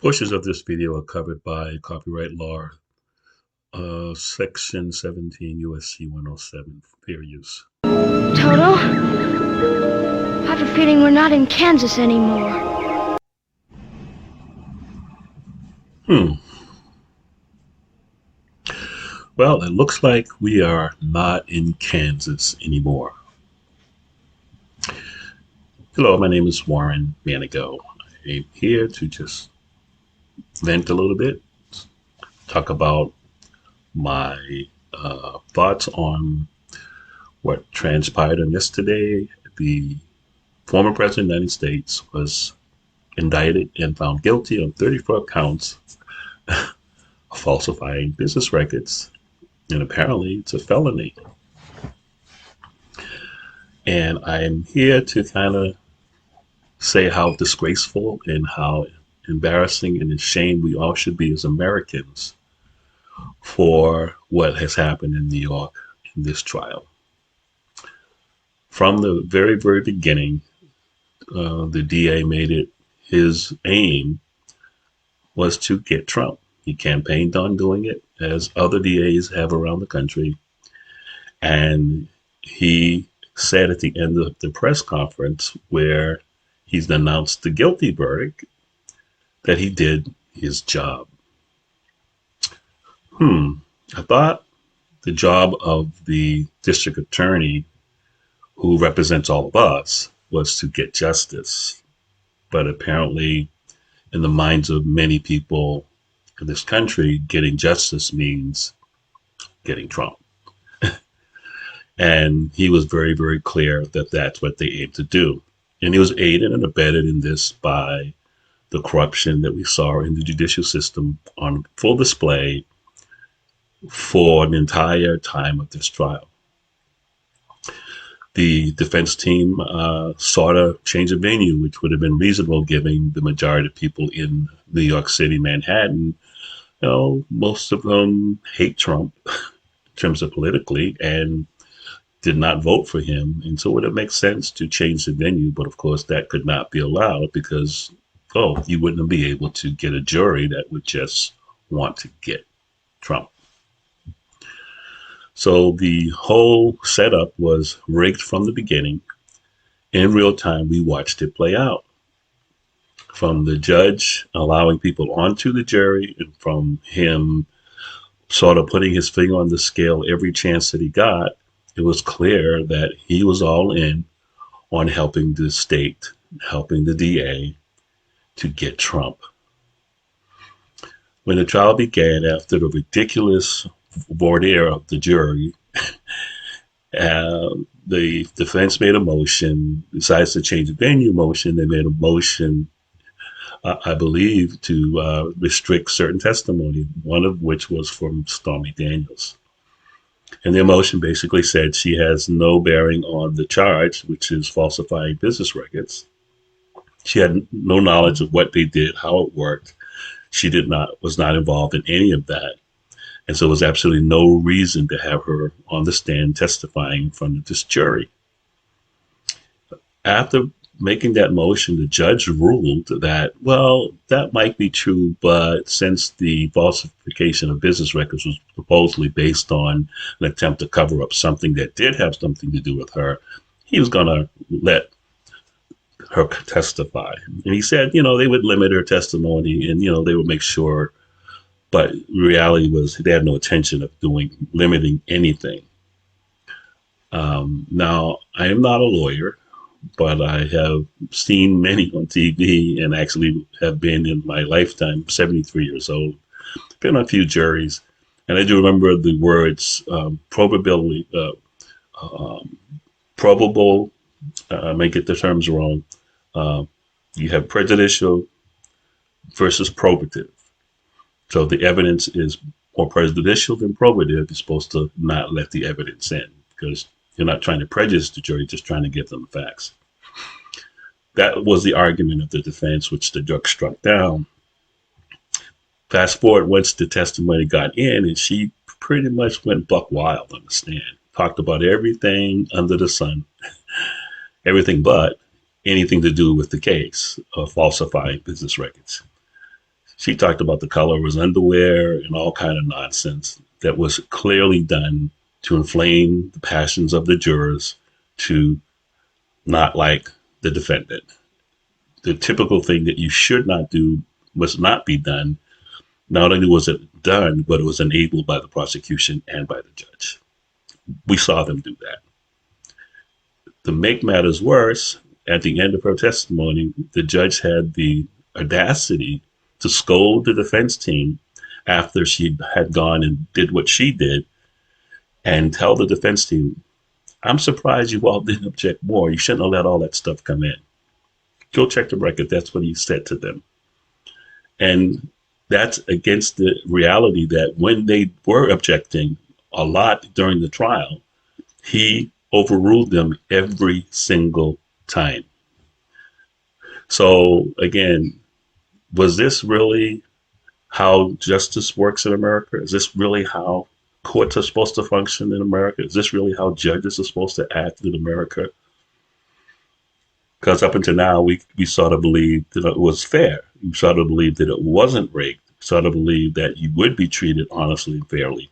Portions of this video are covered by copyright law, Section 17 USC 107, fair use. Toto, I have a feeling we're not in Kansas anymore. Well, it looks like we are not in Kansas anymore. Hello, my name is Warren Manigo. I'm here to just vent a little bit, talk about my thoughts on what transpired on yesterday. The former president of the United States was indicted and found guilty on 34 counts of falsifying business records, and apparently it's a felony. And I'm here to kind of say how disgraceful and how embarrassing and ashamed we all should be as Americans for what has happened in New York in this trial. From the very, very beginning, the DA made it his aim was to get Trump. He campaigned on doing it, as other DAs have around the country. And he said at the end of the press conference, where he's announced the guilty verdict, that he did his job. I thought the job of the district attorney, who represents all of us, was to get justice. But apparently, in the minds of many people in this country, getting justice means getting Trump. And he was very, very clear that that's what they aim to do. And he was aided and abetted in this by the corruption that we saw in the judicial system on full display for the entire time of this trial. The defense team sought a change of venue, which would have been reasonable given the majority of people in New York City, Manhattan. You know, most of them hate Trump in terms of politically and did not vote for him. And so it would have made sense to change the venue. But of course, that could not be allowed because, you wouldn't be able to get a jury that would just want to get Trump. So the whole setup was rigged from the beginning. In real time, we watched it play out. From the judge allowing people onto the jury, and from him sort of putting his finger on the scale every chance that he got, it was clear that he was all in on helping the state, helping the DA to get Trump. When the trial began, after the ridiculous voir dire of the jury, the defense made a motion, besides the change of venue motion, they made a motion, I believe, to restrict certain testimony, one of which was from Stormy Daniels. And their motion basically said she has no bearing on the charge, which is falsifying business records. She had no knowledge of what they did, how it worked. She was not involved in any of that. And so there was absolutely no reason to have her on the stand testifying in front of this jury. After making that motion, the judge ruled that, well, that might be true, but since the falsification of business records was supposedly based on an attempt to cover up something that did have something to do with her, he was going to let her testify. And he said, they would limit her testimony and, they would make sure. But reality was they had no intention of limiting anything. Now, I am not a lawyer, but I have seen many on TV and actually have been in my lifetime, 73 years old, been on a few juries. And I do remember the words probable, I may get the terms wrong. You have prejudicial versus probative. So the evidence is more prejudicial than probative. You're supposed to not let the evidence in because you're not trying to prejudice the jury, just trying to give them the facts. That was the argument of the defense, which the judge struck down. Fast forward, once the testimony got in, and she pretty much went buck wild on the stand, talked about everything under the sun, everything but anything to do with the case of falsifying business records. She talked about the color of his underwear and all kind of nonsense that was clearly done to inflame the passions of the jurors to not like the defendant. The typical thing that you should not do must not be done. Not only was it done, but it was enabled by the prosecution and by the judge. We saw them do that. To make matters worse, at the end of her testimony, the judge had the audacity to scold the defense team after she had gone and did what she did and tell the defense team, I'm surprised you all didn't object more. You shouldn't have let all that stuff come in. Go check the record. That's what he said to them. And that's against the reality that when they were objecting a lot during the trial, he overruled them every single time. So again, was this really how justice works in America? Is this really how courts are supposed to function in America? Is this really how judges are supposed to act in America? Because up until now, we sort of believed that it was fair. We sort of believed that it wasn't rigged. We sort of believed that you would be treated honestly and fairly.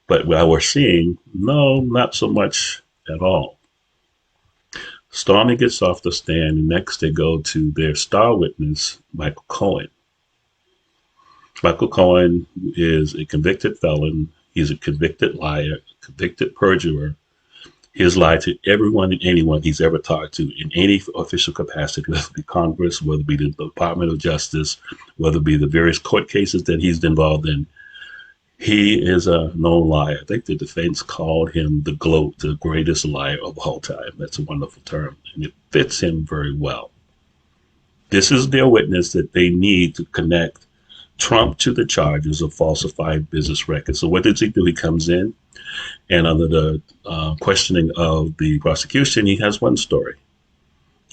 But what we're seeing, no, not so much at all. Stormy gets off the stand, and next they go to their star witness, Michael Cohen. Michael Cohen is a convicted felon. He's a convicted liar, convicted perjurer. He has lied to everyone and anyone he's ever talked to in any official capacity, whether it be Congress, whether it be the Department of Justice, whether it be the various court cases that he's involved in. He is a known liar. I think the defense called him the GOAT, the greatest liar of all time. That's a wonderful term, and it fits him very well. This is their witness that they need to connect Trump to the charges of falsified business records. So what does he do? He comes in, and under the questioning of the prosecution, he has one story.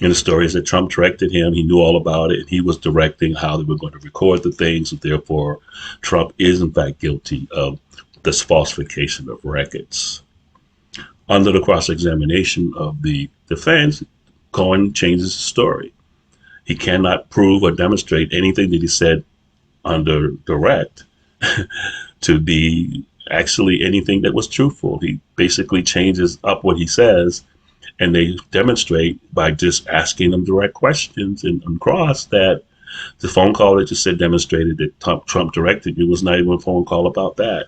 And the story is that Trump directed him. He knew all about it. And he was directing how they were going to record the things. And therefore, Trump is, in fact, guilty of this falsification of records. Under the cross-examination of the defense, Cohen changes his story. He cannot prove or demonstrate anything that he said under direct to be actually anything that was truthful. He basically changes up what he says, and they demonstrate by just asking them direct questions and on cross that the phone call that just said demonstrated that Trump directed you was not even a phone call about that.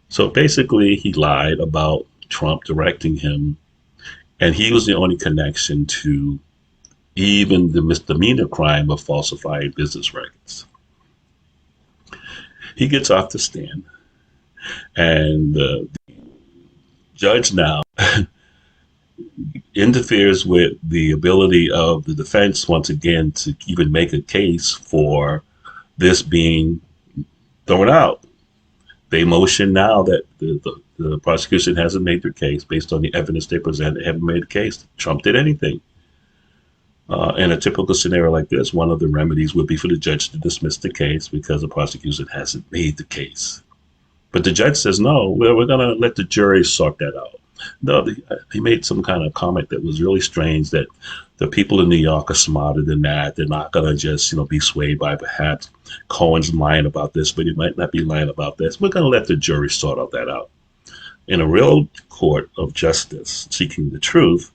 So basically, he lied about Trump directing him, and he was the only connection to even the misdemeanor crime of falsifying business records. He gets off the stand, and the judge now interferes with the ability of the defense once again to even make a case for this being thrown out. They motion now that the prosecution hasn't made their case based on the evidence they present. They haven't made a case. Trump did anything. In a typical scenario like this, one of the remedies would be for the judge to dismiss the case because the prosecution hasn't made the case. But the judge says, no, we're going to let the jury sort that out. No, he made some kind of comment that was really strange, that the people in New York are smarter than that. They're not going to just, be swayed by perhaps Cohen's lying about this, but he might not be lying about this. We're going to let the jury sort all that out. In a real court of justice seeking the truth,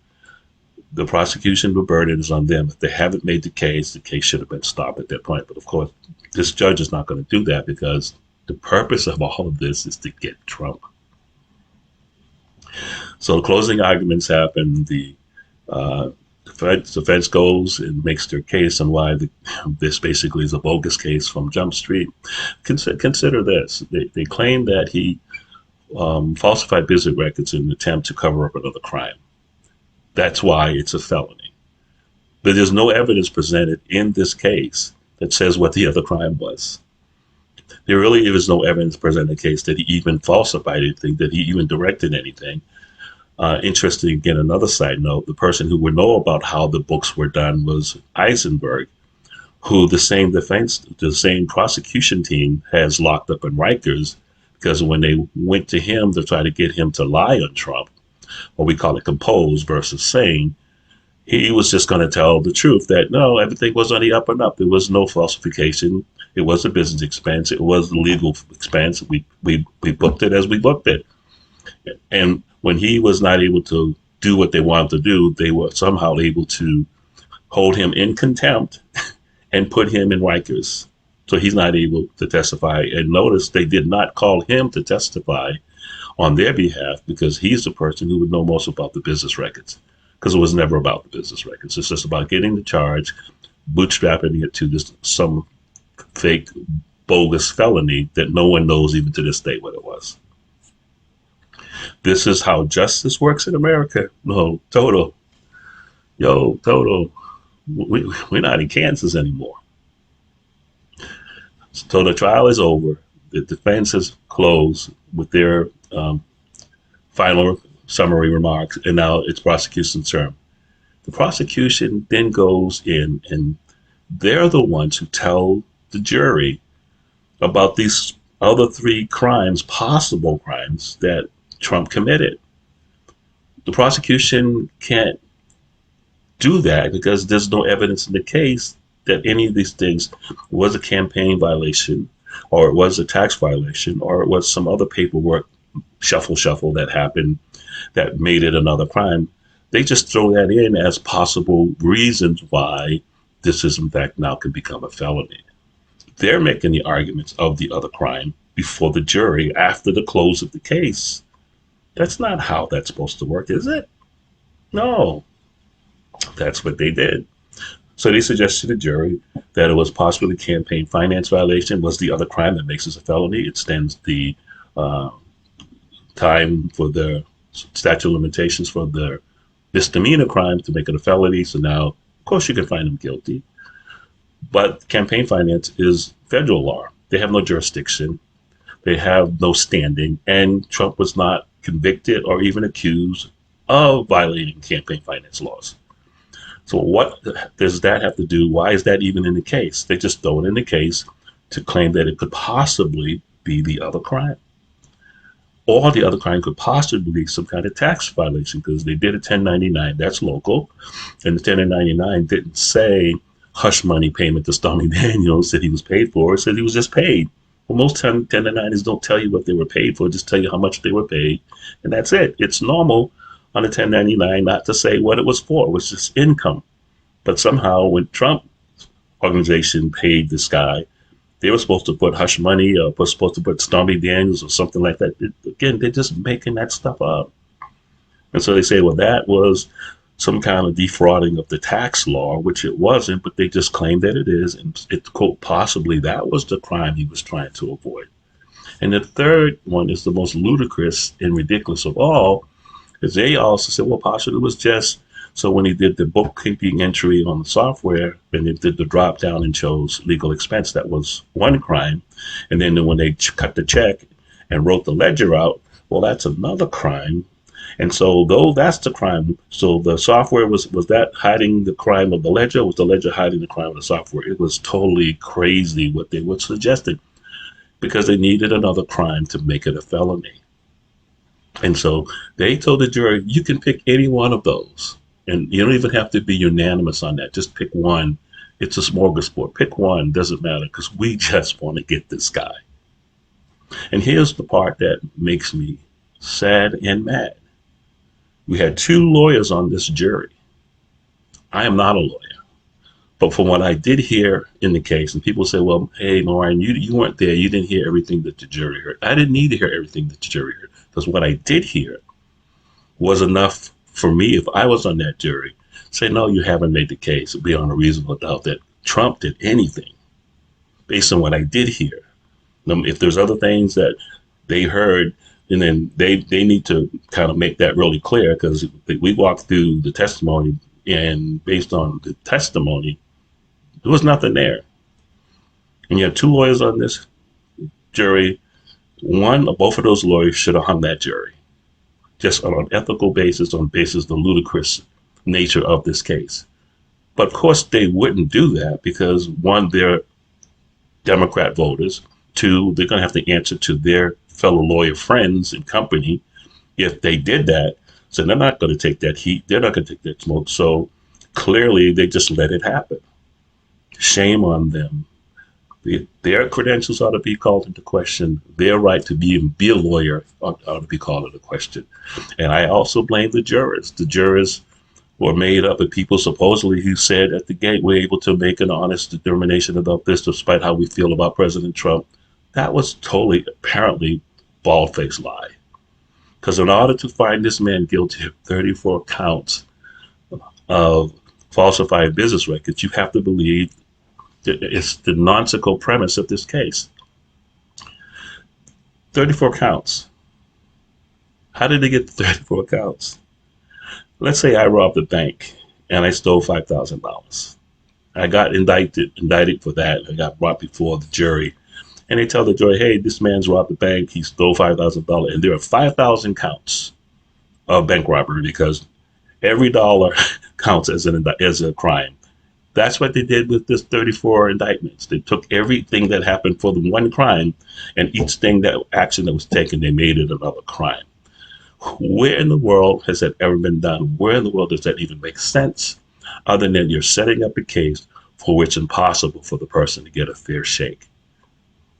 the prosecution, the burden is on them. If they haven't made the case should have been stopped at that point. But of course, this judge is not going to do that because the purpose of all of this is to get Trump. So the closing arguments happen. The defense goes and makes their case on why this basically is a bogus case from Jump Street. Consider this. They claim that he falsified business records in an attempt to cover up another crime. That's why it's a felony. But there's no evidence presented in this case that says what the other crime was. There really is no evidence presented in the case that he even falsified anything, that he even directed anything. Interesting, again, another side note, the person who would know about how the books were done was Eisenberg, who the same prosecution team has locked up in Rikers, because when they went to him to try to get him to lie on Trump, or we call it compose versus saying, he was just going to tell the truth that no, everything was on the up and up. There was no falsification. It was a business expense. It was a legal expense. We booked it as we booked it. And when he was not able to do what they wanted to do, they were somehow able to hold him in contempt and put him in Rikers. So he's not able to testify. And notice they did not call him to testify on their behalf because he's the person who would know most about the business records. Because it was never about the business records. It's just about getting the charge, bootstrapping it to this some fake, bogus felony that no one knows even to this day what it was. This is how justice works in America. No, Toto. Yo, Toto. We're not in Kansas anymore. So the trial is over. The defense has closed with their final summary remarks, and now it's prosecution's term. The prosecution then goes in, and they're the ones who tell the jury about these other three crimes, possible crimes, that Trump committed. The prosecution can't do that because there's no evidence in the case that any of these things was a campaign violation, or it was a tax violation, or it was some other paperwork shuffle that happened that made it another crime. They just throw that in as possible reasons why this is in fact now can become a felony. They're making the arguments of the other crime before the jury after the close of the case. That's not how that's supposed to work, is it? No. That's what they did. So they suggested to the jury that it was possibly a campaign finance violation was the other crime that makes this a felony. It extends the time for the statute of limitations for the misdemeanor crime to make it a felony. So now, of course, you can find them guilty. But campaign finance is federal law. They have no jurisdiction. They have no standing. And Trump was not convicted or even accused of violating campaign finance laws. So what does that have to do? Why is that even in the case? They just throw it in the case to claim that it could possibly be the other crime. Or the other crime could possibly be some kind of tax violation because they did a 1099. That's local. And the 1099 didn't say hush money payment to Stormy Daniels that he was paid for. It said he was just paid. Well, most 1099s don't tell you what they were paid for, just tell you how much they were paid. And that's it. It's normal on a 1099 not to say what it was for. It was just income. But somehow when Trump's organization paid this guy, they were supposed to put hush money or was supposed to put Stormy Daniels or something like that. Again, they're just making that stuff up. And so they say, well, that was some kind of defrauding of the tax law, which it wasn't, but they just claimed that it is. And it, quote, possibly that was the crime he was trying to avoid. And the third one is the most ludicrous and ridiculous of all, because they also said, well, possibly it was just so when he did the bookkeeping entry on the software and it did the drop down and chose legal expense, that was one crime. And then when they cut the check and wrote the ledger out, well, that's another crime. And so though that's the crime, so the software was that hiding the crime of the ledger, or was the ledger hiding the crime of the software? It was totally crazy what they were suggesting because they needed another crime to make it a felony. And so they told the jury, you can pick any one of those. And you don't even have to be unanimous on that. Just pick one. It's a smorgasbord. Pick one. Doesn't matter because we just want to get this guy. And here's the part that makes me sad and mad. We had two lawyers on this jury. I am not a lawyer. But from what I did hear in the case, and people say, well, hey, Lauren, you weren't there. You didn't hear everything that the jury heard. I didn't need to hear everything that the jury heard. Because what I did hear was enough for me, if I was on that jury, say, no, you haven't made the case beyond a reasonable doubt that Trump did anything based on what I did hear. If there's other things that they heard, and then they need to kind of make that really clear because we walked through the testimony and based on the testimony, there was nothing there. And you have two lawyers on this jury. One or both of those lawyers should have hung that jury just on an ethical basis, on basis of the ludicrous nature of this case. But of course, they wouldn't do that because one, they're Democrat voters. Two, they're going to have to answer to their fellow lawyer friends and company if they did that. So they're not going to take that heat. They're not going to take that smoke. So clearly, they just let it happen. Shame on them. Their credentials ought to be called into question. Their right to be a lawyer ought to be called into question. And I also blame the jurors. The jurors were made up of people supposedly who said at the gate we're able to make an honest determination about this despite how we feel about President Trump. That was totally, apparently, bald-faced lie. Because in order to find this man guilty of 34 counts of falsified business records, you have to believe that it's the nonsensical premise of this case. 34 counts. How did they get 34 counts? Let's say I robbed a bank and I stole $5,000. I got indicted for that. I got brought before the jury. And they tell the jury, hey, this man's robbed the bank. He stole $5,000. And there are 5,000 counts of bank robbery because every dollar counts as a crime. That's what they did with this 34 indictments. They took everything that happened for the one crime, and each action that was taken, they made it another crime. Where in the world has that ever been done? Where in the world does that even make sense? Other than you're setting up a case for which it's impossible for the person to get a fair shake.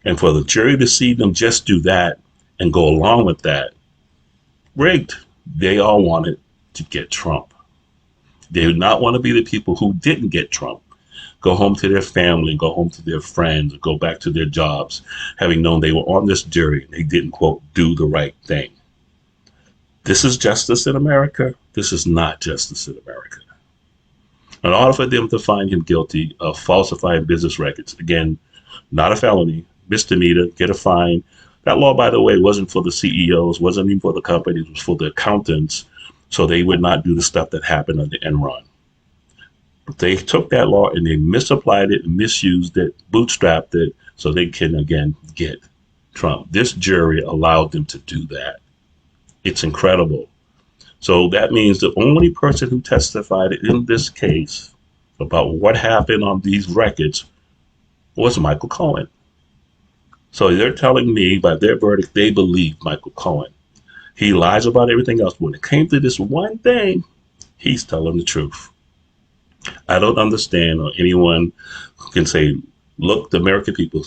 And for the jury to see them just do that and go along with that, rigged. They all wanted to get Trump. They did not want to be the people who didn't get Trump, go home to their family, go home to their friends, go back to their jobs, having known they were on this jury and they didn't, quote, do the right thing. This is justice in America. This is not justice in America. In order for them to find him guilty of falsifying business records, again, not a felony, misdemeanor, get a fine. That law, by the way, wasn't for the CEOs, wasn't even for the companies, it was for the accountants, so they would not do the stuff that happened on the Enron. But they took that law and they misapplied it, misused it, bootstrapped it, so they can, again, get Trump. This jury allowed them to do that. It's incredible. So that means the only person who testified in this case about what happened on these records was Michael Cohen. So they're telling me by their verdict, they believe Michael Cohen. He lies about everything else. When it came to this one thing, he's telling the truth. I don't understand or anyone who can say, look the American people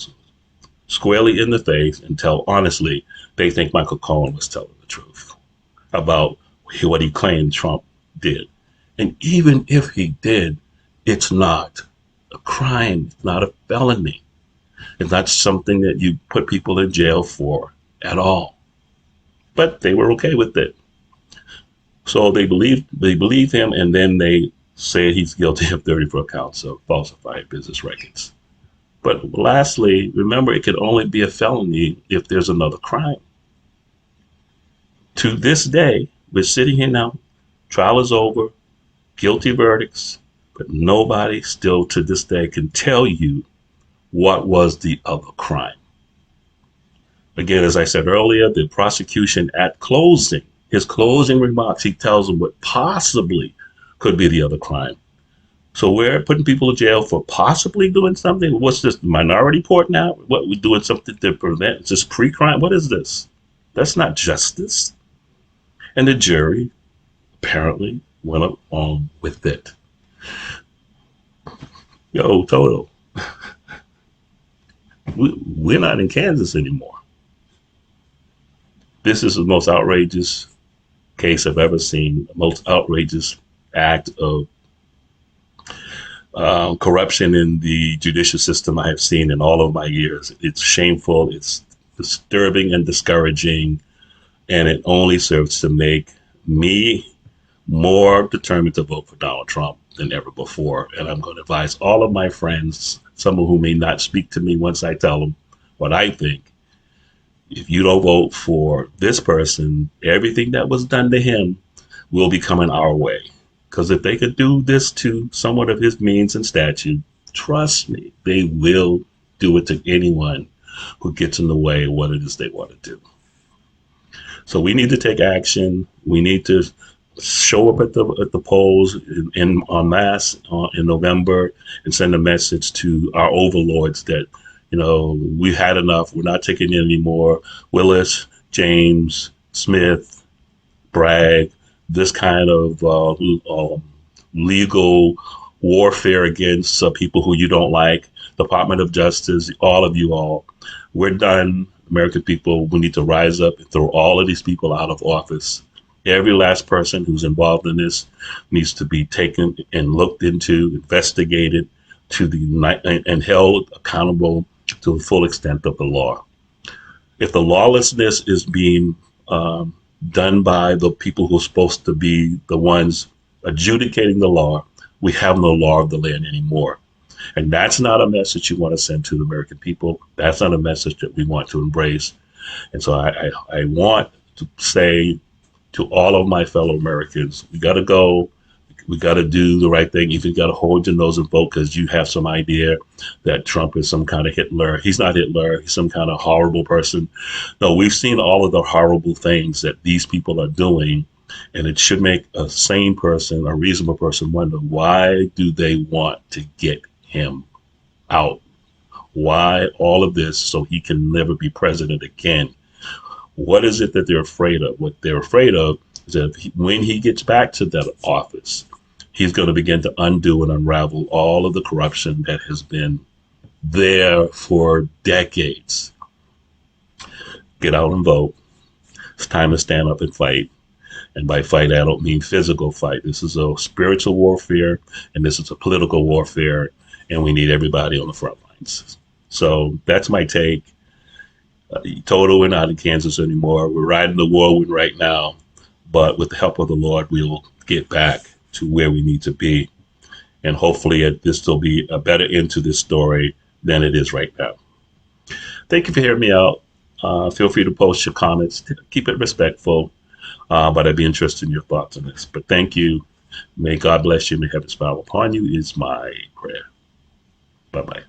squarely in the face and tell honestly they think Michael Cohen was telling the truth about what he claimed Trump did. And even if he did, it's not a crime. It's not a felony. It's not something that you put people in jail for at all. But they were okay with it. So they believe him, and then they say he's guilty of 34 counts of falsified business records. But lastly, remember, it can only be a felony if there's another crime. To this day, we're sitting here now, trial is over, guilty verdicts, but nobody still to this day can tell you what was the other crime. Again, as I said earlier, the prosecution at closing, his closing remarks, he tells them what possibly could be the other crime. So we're putting people in jail for possibly doing something. What's this, minority report now? What, we're doing something to prevent, is this pre-crime? What is this? That's not justice. And the jury apparently went along with it. Yo, Toto, we're not in Kansas anymore. This is the most outrageous case I've ever seen, the most outrageous act of corruption in the judicial system I have seen in all of my years. It's shameful, it's disturbing and discouraging, and it only serves to make me more determined to vote for Donald Trump than ever before. And I'm going to advise all of my friends, some of whom may not speak to me once I tell them what I think. If you don't vote for this person, everything that was done to him will be coming our way. Because if they could do this to someone of his means and stature, trust me, they will do it to anyone who gets in the way of what it is they want to do. So we need to take action. We need to show up at the polls en masse in November and send a message to our overlords that, you know, we've had enough. We're not taking it anymore. Willis, James, Smith, Bragg, this kind of legal warfare against people who you don't like, Department of Justice, all of you all. We're done. American people, we need to rise up and throw all of these people out of office. Every last person who's involved in this needs to be taken and looked into, investigated to the and held accountable to the full extent of the law. If the lawlessness is being done by the people who are supposed to be the ones adjudicating the law, we have no law of the land anymore. And that's not a message you want to send to the American people. That's not a message that we want to embrace. And so I want to say to all of my fellow Americans, we got to go. We got to do the right thing. Even you got to hold your nose and vote because you have some idea that Trump is some kind of Hitler. He's not Hitler. He's some kind of horrible person. No, we've seen all of the horrible things that these people are doing. And it should make a sane person, a reasonable person wonder, why do they want to get him out? Why all of this so he can never be president again? What is it that they're afraid of? What they're afraid of is that when he gets back to that office, he's going to begin to undo and unravel all of the corruption that has been there for decades. Get out and vote. It's time to stand up and fight. And by fight, I don't mean physical fight. This is a spiritual warfare, and this is a political warfare, and we need everybody on the front lines. So that's my take. Toto, we're not in Kansas anymore. We're riding the whirlwind right now, but with the help of the Lord, we'll get back to where we need to be. And hopefully this will be a better end to this story than it is right now. Thank you for hearing me out. Feel free to post your comments. Keep it respectful, but I'd be interested in your thoughts on this. But thank you. May God bless you. May heaven smile upon you is my prayer. Bye-bye.